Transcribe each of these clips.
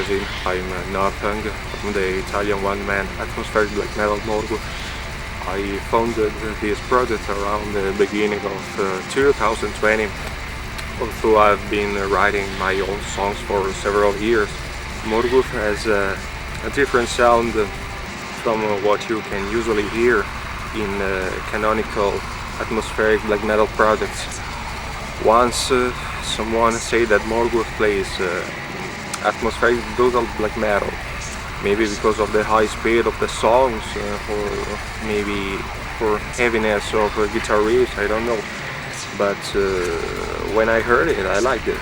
magazine. I'm Northang, I'm the Italian one-man atmospheric black metal Morgurth. I founded this project around the beginning of 2020, although I've been writing my own songs for several years. Morgurth has a different sound from what you can usually hear in canonical atmospheric black metal projects. Once someone said that Morgurth plays atmospheric brutal black metal, maybe because of the high speed of the songs, or maybe for heaviness of guitar riffs, I don't know. But when I heard it, I liked it.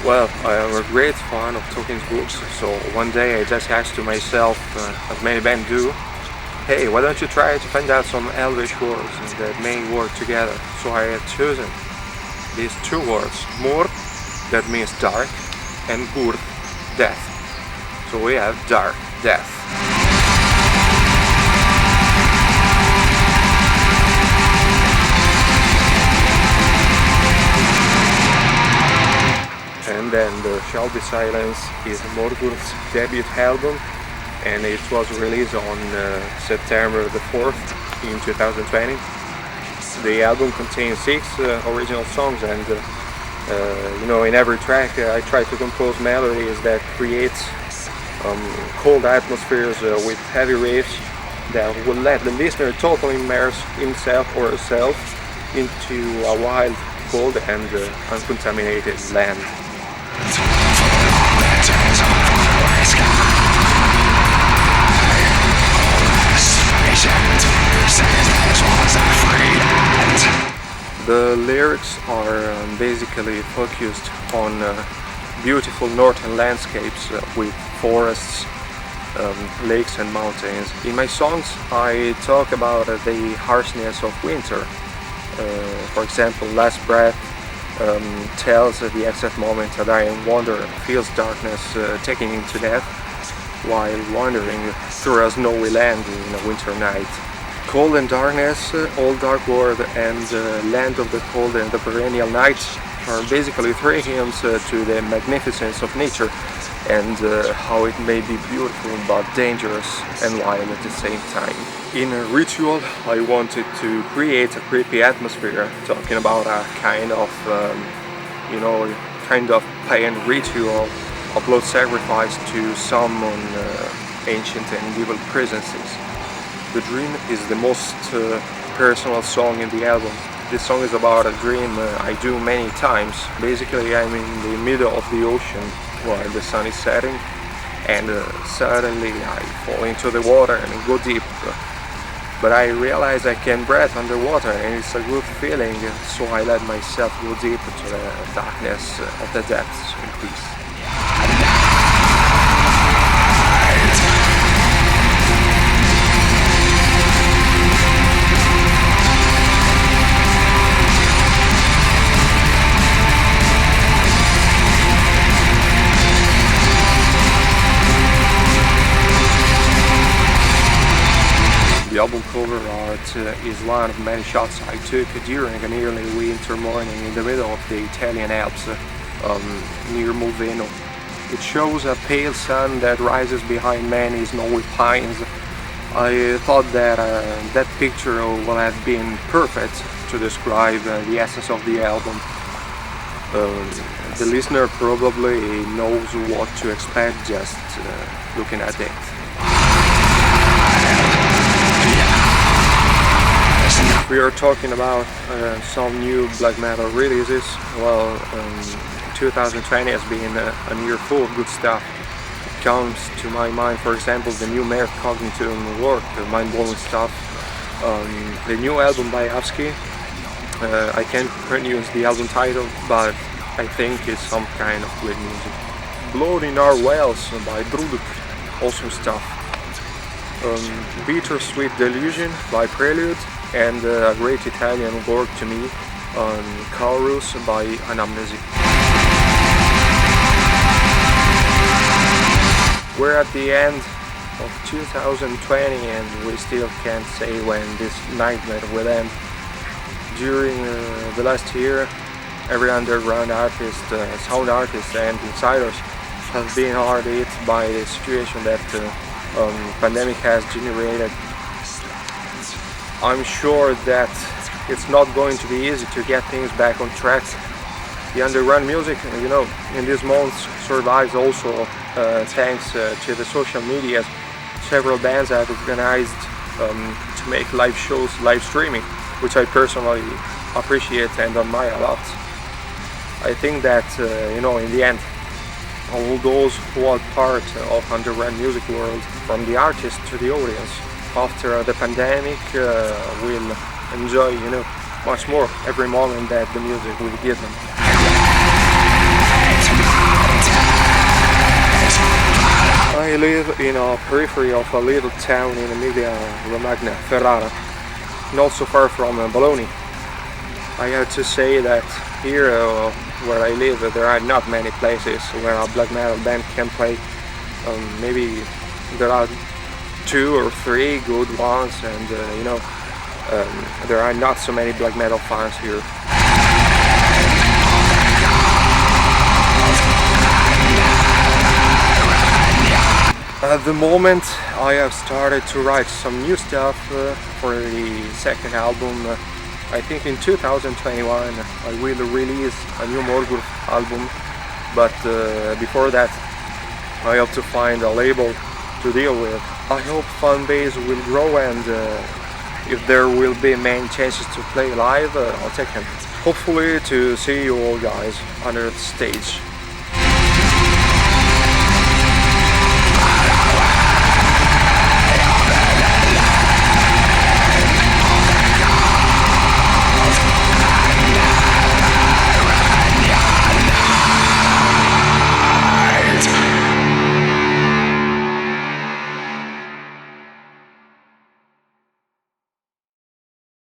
Well, I am a great fan of Tolkien's books, so one day I just asked to myself, as many bands do, hey, why don't you try to find out some Elvish words that may work together? So I had chosen these two words, Mord, that means dark, and Gurth, death. So we have dark, death. And then There Shall Be Silence is Morgurth's debut album, and it was released on September the 4th in 2020. The album contains 6 original songs, and in every track I try to compose melodies that create cold atmospheres with heavy riffs that will let the listener totally immerse himself or herself into a wild, cold and uncontaminated land. The lyrics are basically focused on beautiful northern landscapes with forests, lakes and mountains. In my songs I talk about the harshness of winter. For example, Last Breath tells the exact moment a dying wanderer feels darkness taking him to death while wandering through a snowy land in a winter night. Cold and Darkness, Old Dark World and Land of the Cold and the Perennial Night are basically 3 hymns to the magnificence of nature and how it may be beautiful but dangerous and wild at the same time. In a Ritual, I wanted to create a creepy atmosphere, talking about a kind of pagan ritual of blood sacrifice to summon ancient and evil presences. The Dream is the most personal song in the album. This song is about a dream I do many times. Basically, I'm in the middle of the ocean while the sun is setting, and suddenly I fall into the water and go deep. But I realize I can breathe underwater, and it's a good feeling, so I let myself go deep into the darkness of the depths in peace. The album cover art is one of many shots I took during an early winter morning in the middle of the Italian Alps near Moveno. It shows a pale sun that rises behind many snowy pines. I thought that that picture would have been perfect to describe the essence of the album. The listener probably knows what to expect just looking at it. We are talking about some new black metal releases. Well, 2020 has been a year full of good stuff. It comes to my mind, for example, the new Mere Cognitive work, mind-blowing stuff. The new album by Avsky. I can't pronounce the album title, but I think it's some kind of good music. Blood in Our Wells by Druduk, awesome stuff. Bittersweet Delusion by Prelude, and a great Italian work to me on Chorus by Anamnesi. We're at the end of 2020 and we still can't say when this nightmare will end. during the last year, every underground artist, sound artist and insiders have been hard hit by the situation that pandemic has generated. I'm sure that it's not going to be easy to get things back on track. The underground music, in these months survives also thanks to the social media. Several bands have organized to make live shows, live streaming, which I personally appreciate and admire a lot. I think that, in the end, all those who are part of underground music world, from the artist to the audience, after the pandemic will enjoy, much more every moment that the music will give them. I live in a periphery of a little town in Emilia-Romagna, Ferrara, not so far from Bologna. I have to say that here where I live there are not many places where a black metal band can play. Maybe there are 2 or 3 good ones, and there are not so many black metal fans here. At the moment I have started to write some new stuff for the second album. I think in 2021 I will release a new Morgurth album, but before that I have to find a label to deal with. I hope fan base will grow, and if there will be many chances to play live, I'll take them. Hopefully to see you all guys under the stage.